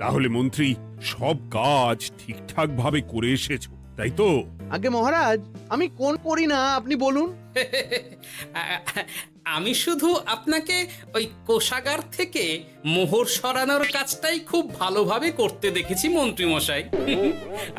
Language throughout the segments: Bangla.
তাহলে মন্ত্রী সব কাজ ঠিকঠাক ভাবে করে এসেছো, তাই তো? আগে মহারাজ, আমি কোন করি না আপনি বলুন। আমি শুধু আপনাকে ওই কোষাগার থেকে মোহর সরানোর কাজটাই খুব ভালোভাবে করতে দেখেছি মন্ত্রী মশাই।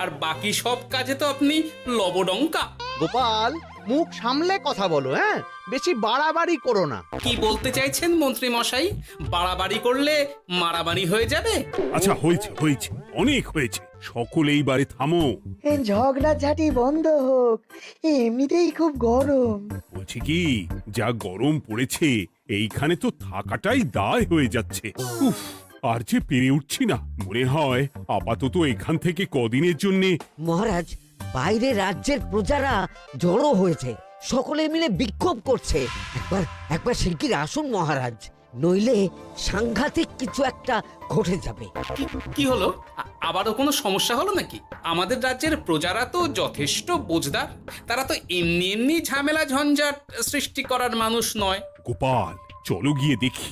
আর বাকি সব কাজে তো আপনি লবডঙ্কা। গোপাল, মুখ সামলে কথা বলো, হ্যাঁ? বেশি বাড়াবাড়ি করো না। কি বলতে চাইছেন মন্ত্রী মশাই? বাড়াবাড়ি করলে মারামারি হয়ে যাবে? আচ্ছা, হয়েছে হয়েছে, অনেক হয়েছে, সকলে এইবারে থামো। ঝগড়াঝাটি বন্ধ হোক, এমনিতেই খুব গরম। বলছি কি, যা গরম পড়েছে এইখানে তো থাকাটাই দায় হয়ে যাচ্ছে। উফ, আর যে পেরে উঠছি না। মনে হয় আপাতত এখান থেকে কদিনের জন্যে। মহারাজ, বাইরে রাজ্যের প্রজারা জড়ো হয়েছে, সকলে মিলে বিক্ষোভ করছে। একবার একবার শিগগির আসুন মহারাজ, নইলে সাংঘাতিক কিছু একটা ঘটে যাবে। কি হলো? আবারও কোনো সমস্যা হলো নাকি? আমাদের রাজ্যের প্রজারা তো যথেষ্ট বোঝদার, তারা তো এমনি এমনি ঝামেলা ঝঞ্ঝাট সৃষ্টি করার মানুষ নয়। গোপাল, চলো গিয়ে দেখি।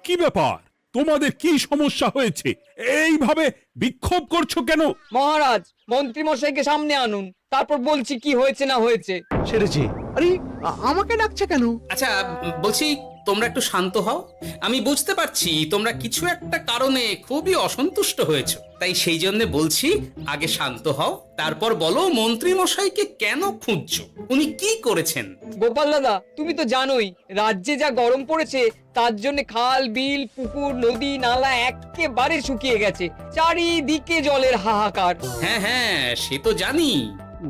কি ব্যাপার, তোমাদের কি সমস্যা হয়েছে? এইভাবে বিক্ষোভ করছো কেন? মহারাজ, মন্ত্রী মশাইকে সামনে আনুন, তারপর বলছি কি হয়েছে না হয়েছে। সেরেছে। আরে, আমাকে ডাকছে কেন? আচ্ছা, বলছি তোমরা একটু শান্ত হও। আমি বুঝতে পারছি তোমরা কিছু একটা কারণে খুবই অসন্তুষ্ট হয়েছো, তাই সেই জন্য বলছি আগে শান্ত হও, তারপর বলো মন্ত্রী মশাইকে কেন খুঁজছো, উনি কি করেছেন? গোপাল দাদা, তুমি তো জানোই রাজ্যে যা গরম পড়েছে, তার জন্য খাল বিল পুকুর নদী নালা একেবারে শুকিয়ে গেছে, চারিদিকে জলের হাহাকার। হ্যাঁ হ্যাঁ, সে তো জানি।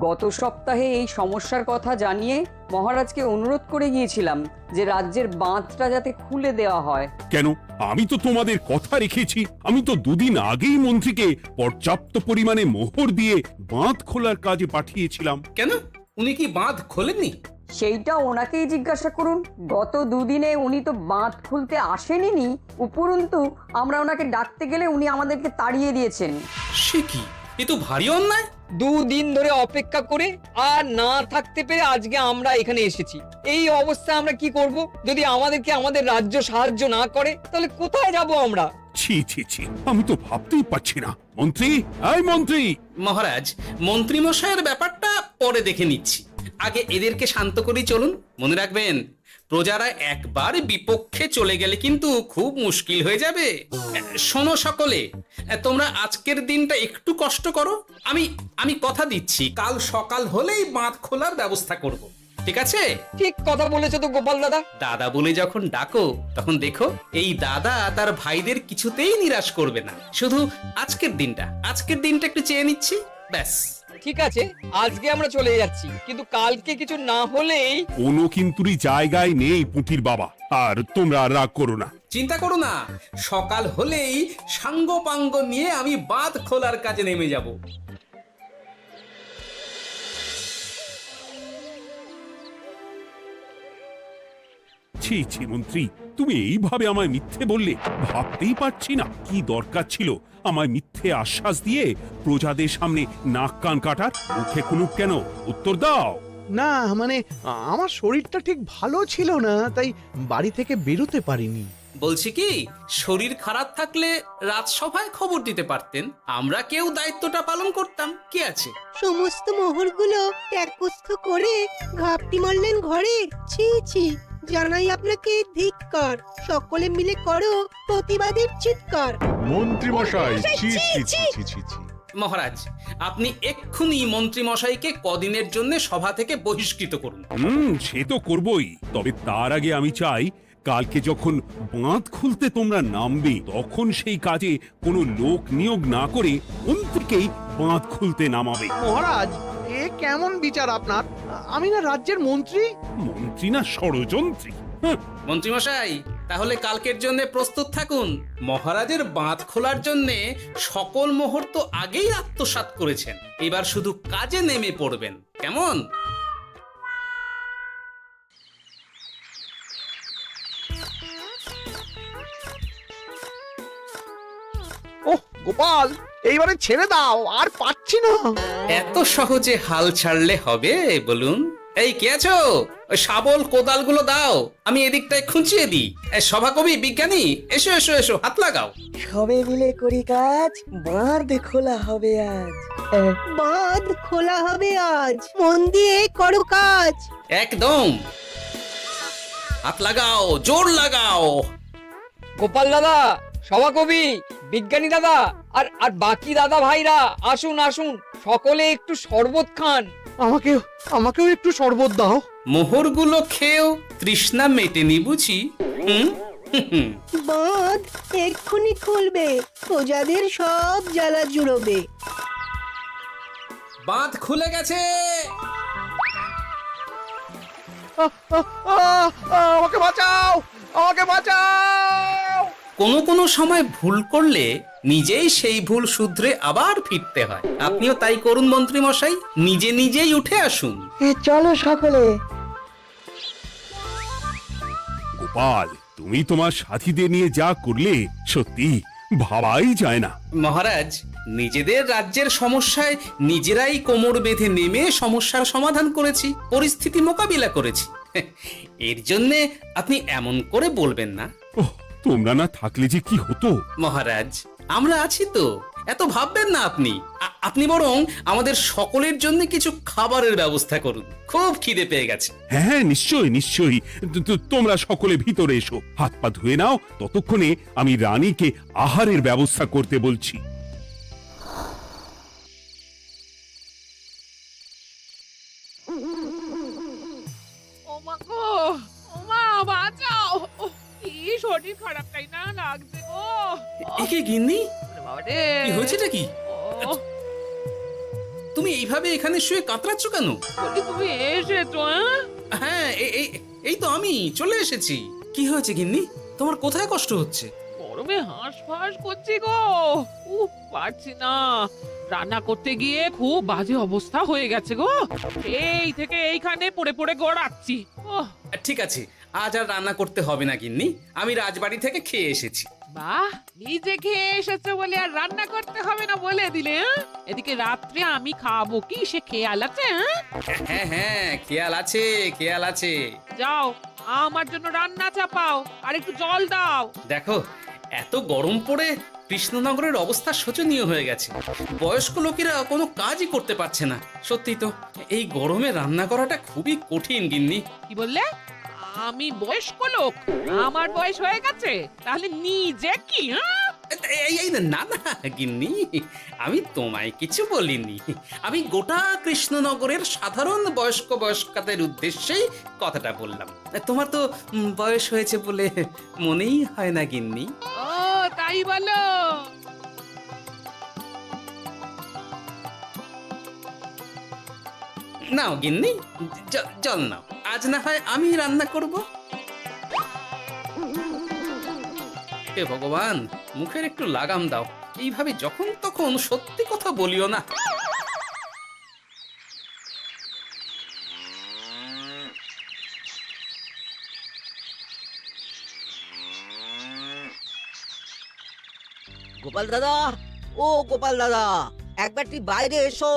গত সপ্তাহে এই সমস্যার কথা জানিয়ে মহারাজকে অনুরোধ করে গিয়েছিলাম যে রাজ্যের বাঁধটা যাতে খুলে দেওয়া হয়। কেন? আমি তো তোমাদের কথা রেখেছি। আমি তো দুদিন আগেই মন্ত্রীকে পর্যাপ্ত পরিমাণে মোহর দিয়ে বাঁধ খোলার কাজে পাঠিয়েছিলাম। কেন, উনি কি বাঁধ খোলেননি? সেইটা ওনাকেই জিজ্ঞাসা করুন। গত দুদিনে উনি তো বাঁধ খুলতে আসেনি, উপরন্তু আমরা ওনাকে ডাকতে গেলে উনি আমাদেরকে তাড়িয়ে দিয়েছেন। সে কি, এ তো ভারী অন্যায়। দুদিন ধরে অপেক্ষা করে আর না থাকতে পেরে আজকে আমরা এখানে এসেছি। এই অবস্থায় আমরা কি করব? যদি আমাদেরকে আমাদের রাজ্য সাহায্য না করে তাহলে কোথায় যাব আমরা? ছি ছি ছি, আমি তো ভাবতেই পারছি না। মন্ত্রী, এই মন্ত্রী! মহারাজ, মন্ত্রী মশাইয়ের ব্যাপারটা পরে দেখে নিচ্ছি, আগে এদেরকে শান্ত করেই চলুন। মনে রাখবেন, প্রজারা একবার বিপক্ষে চলে গেলে কিন্তু খুব মুশকিল হয়ে যাবে। শোনো সকলে, তোমরা আজকের দিনটা একটু কষ্ট করো। আমি কথা দিচ্ছি, কাল সকাল হলেই বাঁধ খোলার ব্যবস্থা করব, ঠিক আছে? ঠিক কথা বলেছো তো গোপাল দাদা। দাদা বলে যখন ডাকো, তখন দেখো এই দাদা তার ভাইদের কিছুতেই নিরাশ করবে না। শুধু আজকের দিনটা একটু চেয়ে নিচ্ছি, ব্যাস। ঠিক আছে, আজকে আমরা চলে যাচ্ছি, কিন্তু কালকে কিছু না হলেই। কোনো কিন্তুরই জায়গায় নেই পুঁটির বাবা। আর তোমরা রাগ করো না। চিন্তা করো না, সকাল হলেই সাঙ্গ পাঙ্গ নিয়ে আমি বাঁধ খোলার কাজে নেমে যাব। ছি ছি মন্ত্রী, তুমি এইভাবে আমায় মিথ্যে বললে। ভাবতেই পারছি না কি দরকার ছিল আমায় মিথ্যে আশ্বাস দিয়ে প্রজাদের সামনে নাক কান কাটার। মুখে কুলুপ কেন? উত্তর দাও। না মানে, আমার শরীরটা ঠিক ভালো ছিল না, তাই বাড়ি থেকে বেরোতে পারিনি। বলছি কি, শরীর খারাপ থাকলে রাজসভায় খবর দিতে পারতেন, আমরা কেউ দায়িত্বটা পালন করতাম, কি আছে? সমস্ত মোহরগুলো একস্থ করে ঘাপটি মারলেন ঘরে। ছি ছি, জানাই আপনাকে ধিক্কার। সকলে মিলে করো প্রতিবাদের চিৎকার। মন্ত্রী মশাই, ছি ছি ছি ছি ছি ছি। মহারাজ, আপনি এক্ষুনি মন্ত্রী মশাইকে কদিনের জন্য সভা থেকে বহিষ্কৃত করুন। সে তো করবই, তবে তার আগে আমি চাই কালকে যখন বাঁধ খুলতে তোমরা নামবে, তখন সেই কাজে কোনো লোক নিয়োগ না করে মন্ত্রীকেই বাঁধ খুলতে নামাবে। মহারাজ, এ কেমন বিচার আপনার? আমি না রাজ্যের মন্ত্রী। মন্ত্রী না ষড়যন্ত্রী। মন্ত্রী মশাই, তাহলে কালকের জন্য প্রস্তুত থাকুন। মহারাজের বাঁধ খোলার জন্য সকল মোহর তো আগেই আত্মসাৎ করেছেন, এবার শুধু কাজে নেমে পড়বেন, কেমন? ওহ গোপাল, এইবারে ছেড়ে দাও, আর পারছি পাচ্ছি না। এত সহজে হাল ছাড়লে হবে বলুন? এই কে আছো? ওই শাবল কোদালগুলো দাও, আমি এদিকটায় খুঁচিয়ে দিই। সভাকবি, বিজ্ঞানী, এসো এসো এসো, হাত লাগাও। সবে মিলে করি কাজ, বাঁধ খোলা হবে আজ। বাঁধ খোলা হবে আজ, মন দিয়ে করো কাজ। একদম, হাত লাগাও, জোর লাগাও। গোপাল দাদা, সভাকবি, বিজ্ঞানী দাদা আর আর বাকি দাদা ভাইরা আসুন আসুন, সকলে একটু শরবত খান। আমাকেও একটু শরবত দাও। মোহরগুলো খেয়েও তৃষ্ণা মেটেনি বুঝি? হুম হুম। বাঁধ এক্ষুনি খুলবে, প্রজাদের সব জ্বালা জুড়বে। বাঁধ খুলে গেছে। আমাকে বাঁচাও, আমাকে বাঁচাও। কোনো সময় ভুল করলে নিজেই সেই ভুল শুধরে আবার ফিরতে হয়। আপনিও তাই করুন মন্ত্রী মশাই, নিজে নিজেই উঠে আসুন। চলো সকলে। গোপাল, তুমি তোমার সাথীদের নিয়ে যা করলে সত্যি ভাবাই যায় না। মহারাজ, নিজেদের রাজ্যের সমস্যায় নিজেরাই কোমর বেঁধে নেমে সমস্যার সমাধান করেছি, পরিস্থিতি মোকাবিলা করেছি। এর জন্যে আপনি এমন করে বলবেন না। ওহ, তোমরা না থাকলে যে কি হতো। মহারাজ, আমরা আছি তো, এত ভাববেন না আপনি। আপনি বরং আমাদের সকলের জন্য কিছু খাবারের ব্যবস্থা করুন, খুব খিদে পেয়ে গেছে। হ্যাঁ, নিশ্চয়ই নিশ্চয়ই। তোমরা সকলে ভিতরে এসো, হাত পা ধুয়ে নাও। ততক্ষণে আমি রানীকে আহারের ব্যবস্থা করতে বলছি। ওমা গো, ওমা বাঁচাও, কি শরীর খারাপটাই না লাগছে গো। একে গিন্নি, বাবারে, কি হয়েছেটা কি? ও, তুমি এইভাবে এখানে শুয়ে কাতরাচ্ছ কেন? বলি তুমি এসেছো? হ্যাঁ, এই তো আমি চলে এসেছি। কি হয়েছে গিন্নি? তোমার কোথায় কষ্ট হচ্ছে? গরমে হাঁসফাঁস করছি গো, পারছি না। রান্না করতে গিয়ে খুব বাজে অবস্থা হয়ে গেছে গো, এই থেকে এইখানে পড়ে পড়ে গড়াচ্ছি। ওহ, ঠিক আছে, আজ আর রান্না করতে হবে না গিন্নি, আমি রাজবাড়ি থেকে খেয়ে এসেছি। বাহ, নিজে খেয়ে এসেছো বলে আর রান্না করতে হবে না বলে দিলে, হ্যাঁ? এদিকে রাত্রে আমি খাবো কি সে খেয়াল আছে? হ্যাঁ হ্যাঁ, খেয়াল আছে, খেয়াল আছে। যাও, আমার জন্য রান্না চাপাও আর একটু জল দাও। দেখো, এত গরম পড়ে কৃষ্ণনগরের অবস্থা শোচনীয় হয়ে গেছে। বয়স্ক লোকেরা কোনো কাজই করতে পারছে না। সত্যি তো, এই গরমে রান্না করাটা খুবই কঠিন গিন্নি। কি বললে? আমি বয়স্ক লোক? আমার বয়স হয়ে গেছে, তাহলে নিজে কি? হ্যাঁ, এই না না গিন্নি, আমি তোমায় কিছু বলিনি। আমি গোটা কৃষ্ণনগরের সাধারণ বয়স্কাদের উদ্দেশ্যেই কথাটা বললাম। তোমার তো বয়স হয়েছে বলে মনেই হয় না গিন্নি। ও তাই বলো? নাও গিন্নি, জল নাও। আজ না হয় আমি রান্না করব। হে ভগবান, মুখের একটু লাগাম দাও। এইভাবে যখন তখন সত্যি কথা বলিও না। গোপাল দাদা, ও গোপাল দাদা, একবারটি বাইরে এসো,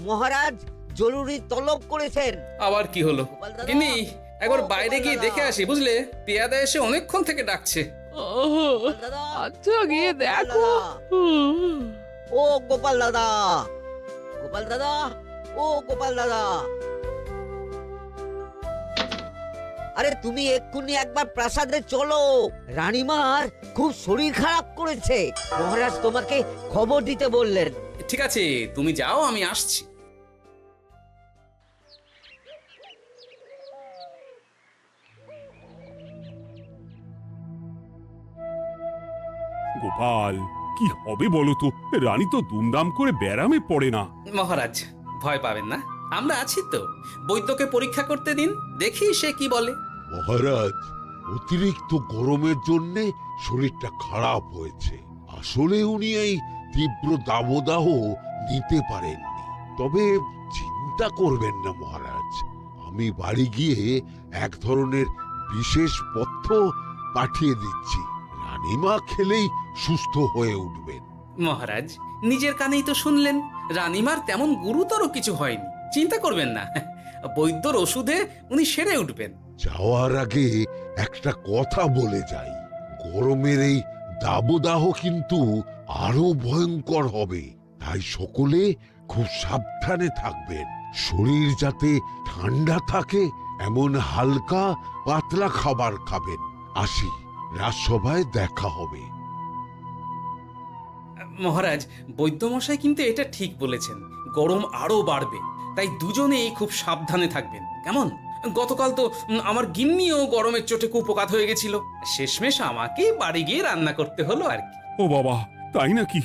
মহারাজ জরুরি তলব করেছেন। আবার কি হলো? গোপাল দাদা, গিন্নি, একবার ও বাইরে গোপাল গিয়ে দাদা। দেখে আসি, বুঝলে? পেয়াদা এসে অনেকক্ষণ থেকে ডাকছে। গোপাল দাদা, আচ্ছা, গিয়ে গোপাল দেখো। দাদা, ও গোপাল দাদা, গোপাল দাদা, ও গোপাল দাদা, আরে তুমি এক্ষুনি একবার প্রাসাদে চলো, রানীমার খুব শরীর খারাপ করেছে, মহারাজ তোমাকে খবর দিতে বললেন। ঠিক আছে, তুমি যাও, আমি আসছি। গোপাল, কি হবে বলো তো? রানী তো দুমদাম করে ব্যারামে পড়ে না। মহারাজ, ভয় পাবেন না, আমরা আছি তো। বৈদ্যকে পরীক্ষা করতে দিন, দেখি সে কি বলে। মহারাজ, অতিরিক্ত গরমের জন্য শরীরটা খারাপ হয়েছে। আসলে উনি এই তীব্র দাবদাহ নিতে পারেননি। তবে চিন্তা করবেন না মহারাজ, আমি বাড়ি গিয়ে এক ধরনের বিশেষ পথ্য পাঠিয়ে দিচ্ছি। রানীমা খেলেই সুস্থ হয়ে উঠবেন। মহারাজ, নিজের কানেই তো শুনলেন রানীমার তেমন গুরুতর কিছু হয়নি, চিন্তা করবেন না, বৈদ্যর ওষুধে উনি সেরে উঠবেন। যাওয়ার আগে একটা কথা বলে যাই, গরমের এই দাবদাহ কিন্তু আরো ভয়ঙ্কর হবে, তাই সকলে খুব সাবধানে থাকবেন। শরীর যাতে ঠান্ডা থাকে এমন হালকা পাতলা খাবার খাবেন। আসি, রাজসভায় দেখা হবে। মহারাজ, বৈদ্যমশাই কিন্তু এটা ঠিক বলেছেন, গরম আরো বাড়বে, তাই দুজনেই খুব সাবধানে থাকবেন, কেমন? গতকাল তো আমার গিন্নিও গরমের চোটে কুপকাত হয়ে গেছিল, শেষমেশ আমাকে বাড়ি গিয়ে রান্না করতে হলো আর কি। ও বাবা, তাই নাকি?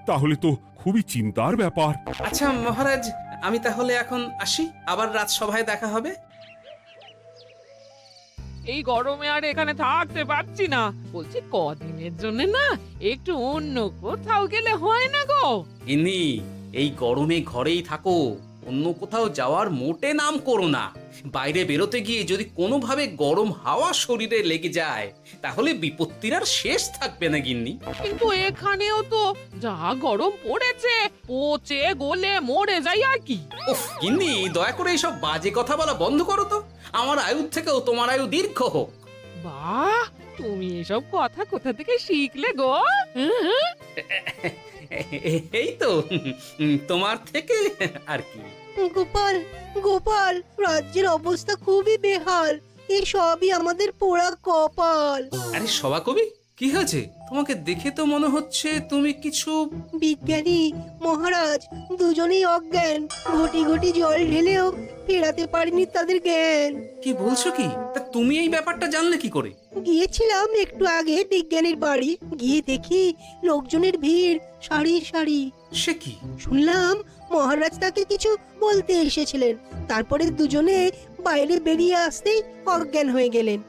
তাহলে তো খুবই চিন্তার ব্যাপার। আচ্ছা মহারাজ, আমি তাহলে এখন আসি, আবার রাজসভায় দেখা হবে। এই গরমে আর এখানে থাকতে পারছি না, বলছি কদিনের জন্য না একটু অন্য কোথাও গেলে হয় না গো? গিন্নি, এই গরমে ঘরেই থাকো, অন্য কোথাও যাওয়ার মোটে নাম করো না। বাইরে বেরোতে গিয়ে যদি কোনোভাবে গরম হাওয়া শরীরে লেগে যায় তাহলে বিপত্তির আর শেষ থাকবে না গিন্নি। কিন্তু এখানেও তো যা গরম পড়েছে, পচে গলে মরে যাই আর কি। উফ গিন্নি, দয়া করে এইসব বাজে কথা বলা বন্ধ করো তো, আমার আয়ুর থেকেও তোমার আয়ু দীর্ঘ হোক। বাহ, তুমি এসব কথা কোথা থেকে শিখলে গো? হুম? এই তো তোমার থেকে আর কি। গোপাল, গোপাল, রাজ্যের অবস্থা খুবই বেহাল। এই সবই আমাদের পোড়া কপাল। আরে সভাকবি, কি হয়েছে? তোমাকে দেখে তো মনে হচ্ছে তুমি কিছু... বিজ্ঞানী মহারাজ দুজনেই অজ্ঞান, ঘটি ঘটি জল ঢেলেও ফেরাতে পারেনি তাদের জ্ঞান। কি বলছো কি? তা তুমি এই ব্যাপারটা জানলে কি করে? গিয়েছিলাম একটু আগে বিজ্ঞানীর বাড়ি, গিয়ে দেখি লোকজনের ভিড় সারি সারি। সে কি? শুনলাম মহারাজ তাকে কিছু বলতে এসেছিলেন, তারপরে দুজনে বাইরে বেরিয়ে আসতেই অজ্ঞান হয়ে গেলেন।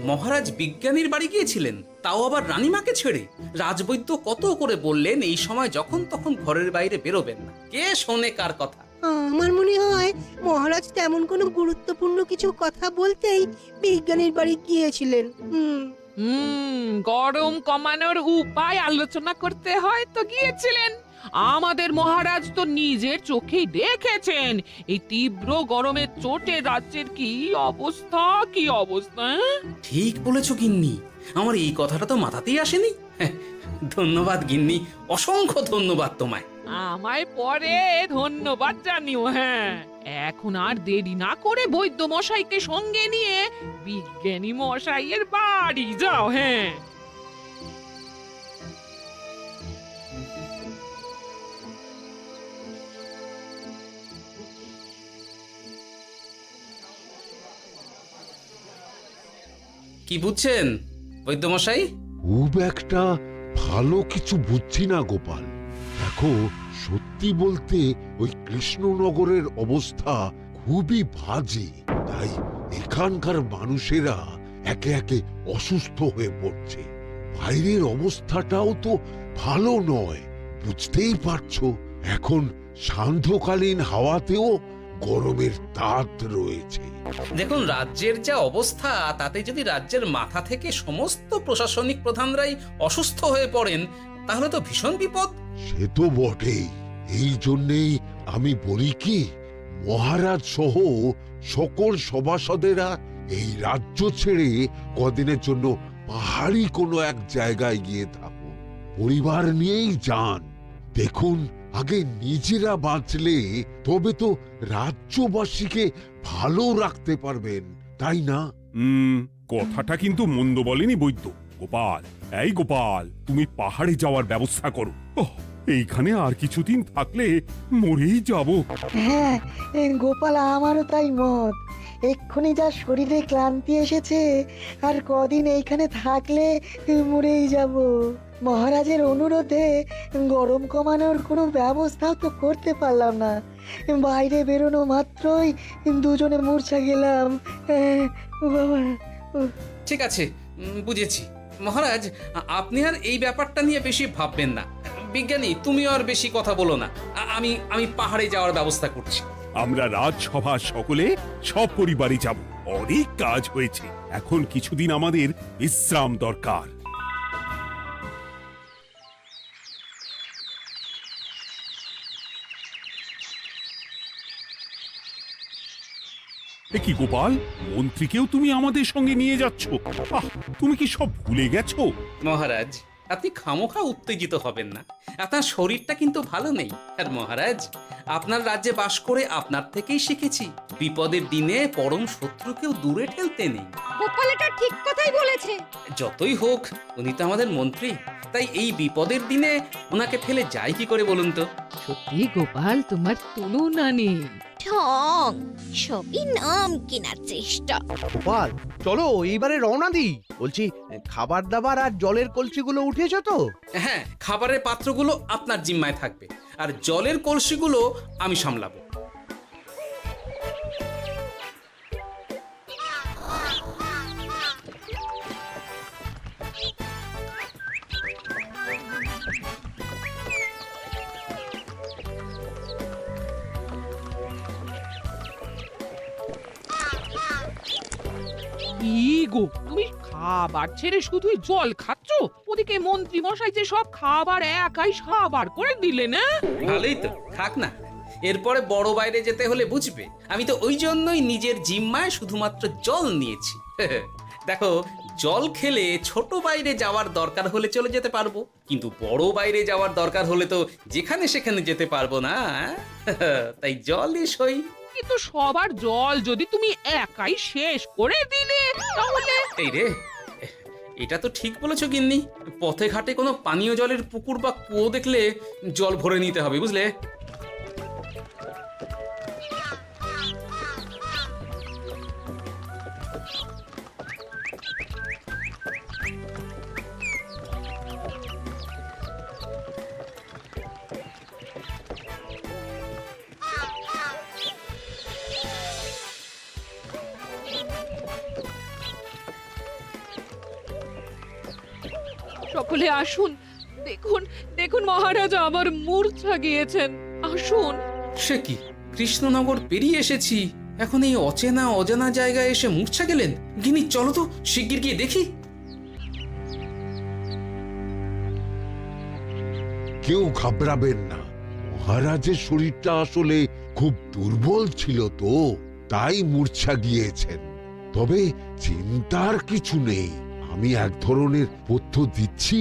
মহারাজ বিজ্ঞানীর বাড়ি গিয়েছিলেন, তাও আবার রানীমাকে ছেড়ে? রাজবৈদ্য কত করে বললেন এই সময় যখন তখন ঘরের বাইরে বেরোবেন না, কে শোনে কার কথা? আমার মনে হয় মহারাজ তেমন কোনো গুরুত্বপূর্ণ কিছু কথা বলতেই বিজ্ঞানীর বাড়ি গিয়েছিলেন। গরম কমানোর উপায় আলোচনা করতে হয় তো গিয়েছিলেন। আমাদের মহারাজ তো নিজের চোখেই দেখেছেন এই তীব্র গরমের চোটে রাজ্যের কি অবস্থা, কি অবস্থা। ঠিক বলেছো গিন্নি, আমার এই কথাটা তো মাথাতেই আসেনি। ধন্যবাদ গিন্নি, অসংখ্য ধন্যবাদ তোমায়। আমায় পরে ধন্যবাদ জানিও। হ্যাঁ, এখন আর দেরি না করে বৈদ্য মশাইকে সঙ্গে নিয়ে বিজ্ঞানী মশাইয়ের বাড়ি যাও। হ্যাঁ, কি বুঝছেন বৈদ্যমশাই? খুব একটা ভালো কিছু বুঝছি না গোপাল। দেখো, সত্যি বলতে ওই কৃষ্ণনগরের অবস্থা খুবই বাজে, তাই এখানকার মানুষেরা একে একে অসুস্থ হয়ে পড়ছে। বাইরের অবস্থাটাও তো ভালো নয়, বুঝতেই পারছো। এখন সান্ধ্যকালীন হাওয়াতেও গরমের তাত রয়েছে। দেখুন, রাজ্যের যা অবস্থা তাতে যদি রাজ্যের মাথা থেকে সমস্ত প্রশাসনিক প্রধানরাই অসুস্থ হয়ে পড়েন তাহলে তো ভীষণ বিপদ। সে তো বটেই, এই জন্যেই আমি বলি কি, মহারাজ সহ সকল সভাসদেরা এই রাজ্য ছেড়ে কদিনের জন্য পাহাড়ি কোনো এক জায়গায় গিয়ে থাকুন, পরিবার নিয়েই যান। দেখুন, আগে নিজেরা বাঁচলে তবে তো রাজ্যবাসীকে ভালো রাখতে পারবেন, তাই না? কথাটা কিন্তু মন্দ বলেনি বৈদ্য। গোপাল, এই গোপাল, তুমি পাহাড়ে যাওয়ার ব্যবস্থা করো। এইখানে আর কিছুদিন থাকলে মরেই যাব। হ্যাঁ গোপাল, আমারও তাই মত। এক্ষুনি যা শরীরে ক্লান্তি এসেছে, আর কদিন এইখানে থাকলে মরেই যাব। মহারাজের অনুরোধে গরম কমানোর কোনো ব্যবস্থাও তো করতে পারলাম না, বাইরে বেরোনো মাত্রই দুজনে মূর্ছা গেলাম। বাবা, ঠিক আছে, বুঝেছি। মহারাজ, আপনি আর এই ব্যাপারটা নিয়ে বেশি ভাববেন না। বিজ্ঞানী, তুমিও আর বেশি কথা বলো না। আমি পাহাড়ে যাওয়ার ব্যবস্থা করছি। আমরা রাজসভা সকলে সব পরিবারে যাব। অনেক কাজ হয়েছে, এখন কিছুদিন আমাদের বিশ্রাম দরকার। এ কি গোপাল, মন্ত্রীকেও তুমি আমাদের সঙ্গে নিয়ে যাচ্ছ? আহ, তুমি কি সব ভুলে গেছো? মহারাজ, আপনি খামোখা উত্তেজিত হবেন না। আপনার শরীরটা কিন্তু ভালো নেই। আর মহারাজ, আপনার রাজ্যে বাস করে আপনার থেকেই শিখেছি বিপদের দিনে পরম শত্রুকেও দূরে ঠেলতে নেই। গোপাল এটা ঠিক কথাই বলেছে। যতই হোক, উনি তো আমাদের মন্ত্রী, তাই এই বিপদের দিনে ওনাকে ফেলে যায় কি করে বলুন তো? সত্যি গোপাল, তোমার তুলনা নেই। ঠং, সবই নাম কেনার চেষ্টা। গোপাল, চলো এইবারে রওনা দিই। বলছি, খাবার দাবার আর জলের কলসিগুলো উঠেছো তো? হ্যাঁ, খাবারের পাত্রগুলো আপনার জিম্মায় থাকবে, আর জলের কলসিগুলো আমি সামলাবো। কি গো, তুমি খাবার ছেড়ে শুধুই জল খাচ্ছ? ওদিকে মন্ত্রী মশাই যে সব খাবার একাই সাবার করে দিলে না? ভালোই তো, থাক না। এরপরে বড় বাইরে যেতে হলে বুঝবে, আমি তো ওই জন্যই নিজের জিম্মায় শুধুমাত্র জল নিয়েছি। দেখো, জল খেলে ছোট বাইরে যাওয়ার দরকার হলে চলে যেতে পারবো, কিন্তু বড় বাইরে যাওয়ার দরকার হলে তো যেখানে সেখানে যেতে পারবো না। তাই জলই সই। কিন্তু সবার জল যদি তুমি একাই শেষ করে দিলে তাহলে? এই রে, এটা তো ঠিক বলেছো গিন্নি। পথে ঘাটে কোনো পানীয় জলের পুকুর বা কুয়ো দেখলে জল ভরে নিতে হবে, বুঝলে? সকলে আসুন, দেখুন দেখুন, মহারাজ আমার মূর্ছা গিয়েছেন। আসুন। সে কি, কৃষ্ণনগর পেরিয়ে এসেছি, এখন এই অচেনা অজানা জায়গায় এসে মূর্ছা গেলেন? গিনি, চলো তো শিগগির গিয়ে দেখি। কেউ ঘাবড়াবেন না, মহারাজের শরীরটা আসলে খুব দুর্বল ছিল তো, তাই মূর্ছা গিয়েছেন। তবে চিন্তার কিছু নেই, আমি এক ধরনের পথ্য দিচ্ছি,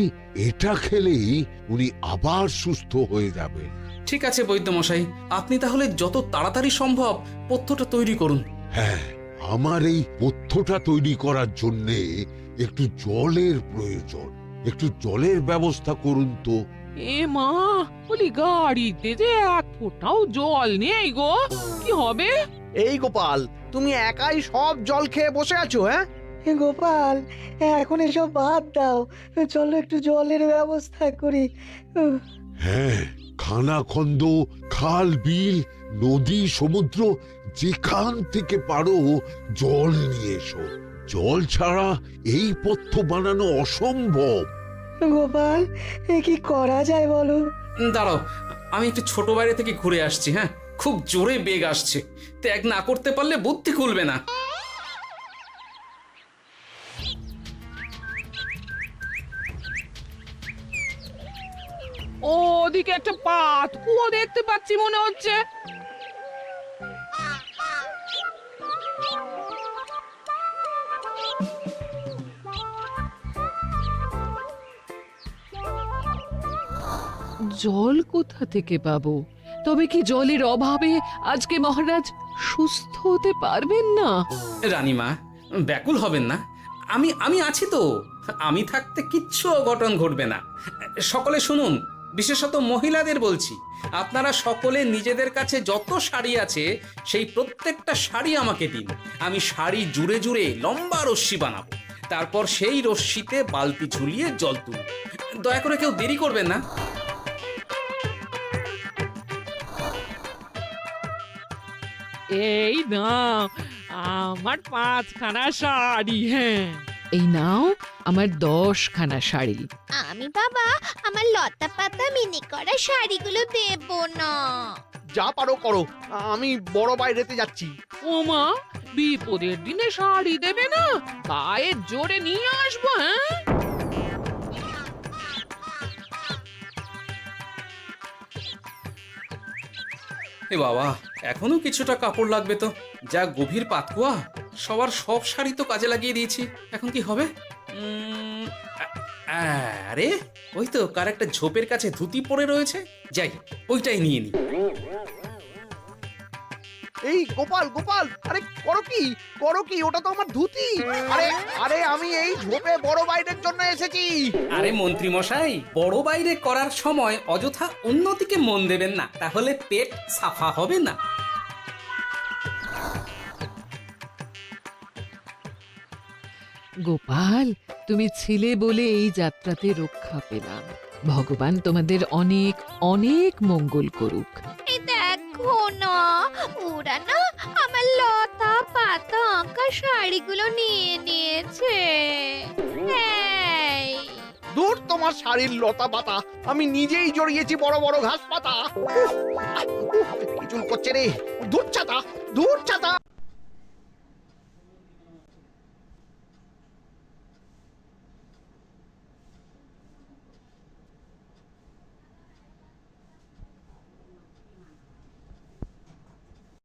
এটা খেলেই উনি আবার সুস্থ হয়ে যাবেন। ঠিক আছে বৈদ্য মশাই, আপনি তাহলে যত তাড়াতাড়ি সম্ভব পথ্যটা তৈরি করুন। হ্যাঁ, আমার এই পথ্যটা তৈরি করার জন্যে একটু জলের প্রয়োজন। একটু জলের ব্যবস্থা করুন তো। এ মা, বলি গাড়িতে যে এক ফোঁটাও জল নেই গো, কি হবে? এই গোপাল, তুমি একাই সব জল খেয়ে বসে আছো? হ্যাঁ গোপাল, এখন এসব বাদ দাও, চলো একটু জলের ব্যবস্থা করি। হ্যাঁ, খানাখন্দ, খাল, বিল, নদী, সমুদ্র, যেখান থেকে পারো জল নিয়ে এসো। জল ছাড়া এই পথ্য বানানো অসম্ভব। গোপাল, এ কি করা যায় বলো? দাঁড়াও, আমি একটু ছোট বাইরে থেকে ঘুরে আসছি। হ্যাঁ, খুব জোরে বেগ আসছে, ত্যাগ না করতে পারলে বুদ্ধি খুলবে না। ওদিকে একটা পাত কুয়ো দেখতে পাচ্ছি মনে হচ্ছে। জল কোথা থেকে পাবো? তবে কি জলের অভাবে আজকে মহারাজ সুস্থ হতে পারবেন না? রানীমা, ব্যাকুল হবেন না, আমি আমি আছি তো। আমি থাকতে কিচ্ছু অঘটন ঘটবে না। সকলে শুনুন, বিশেষত মহিলাদের বলছি, আপনারা সকলে নিজেদের কাছে যত শাড়ি আছে সেই প্রত্যেকটা শাড়ি আমাকে দিন। আমি শাড়ি জুড়ে জুড়ে লম্বা রশ্মি বানাবো, তারপর সেই রশ্মিতে বালতি ঝুলিয়ে জল তুলব। দয়া করে কেউ দেরি করবেন না। এই নাও আমার 5খানা শাড়ি। হ্যাঁ, এই নাও আমার 10খানা শাড়ি। আমি বাবা আমার লতা পাতা মিনি করা শাড়িগুলো দেব না। যা পারো করো, আমি বড় বাইরেতে যাচ্ছি। ওমা, বিপদের দিনে শাড়ি দেবে না? গায়ের জোরে নিয়ে আসবো। হ্যাঁ, এ বাবা, এখনো কিছুটা কাপড় লাগবে তো। যা গভীর পাতকুয়া, সবার সব শাড়ি তো কাজে লাগিয়ে দিয়েছি, এখন কি হবে? আরে ওই তো কার একটা ঝোপের কাছে ধুতি পড়ে রয়েছে, যাই ওইটাই নিয়ে নি। এই গোপাল গোপাল, আরে করো কি ওটা তো আমার ধুতি। আরে আরে আমি এই ঝোপে বড় বাইরের জন্য এসেছি। আরে মন্ত্রী মশাই, বড় বাইরে করার সময় অযথা অন্যদিকে মন দেবেন না, তাহলে পেট সাফা হবে না। গোপাল, তুমি ছিলে বলে এই যাত্রাতে রক্ষা পেলাম। ভগবান তোমাদের অনেক অনেক মঙ্গল করুক। এই দেখো না, ওরা না আমার লতা পাতা আঁকা শাড়িগুলো নিয়ে নিয়েছে। এই, দূর তোমার শাড়ির লতা পাতা, আমি নিজেই জড়িয়েছি বড় বড় ঘাস পাতা। চুল করছে রে, দূর ছাতা।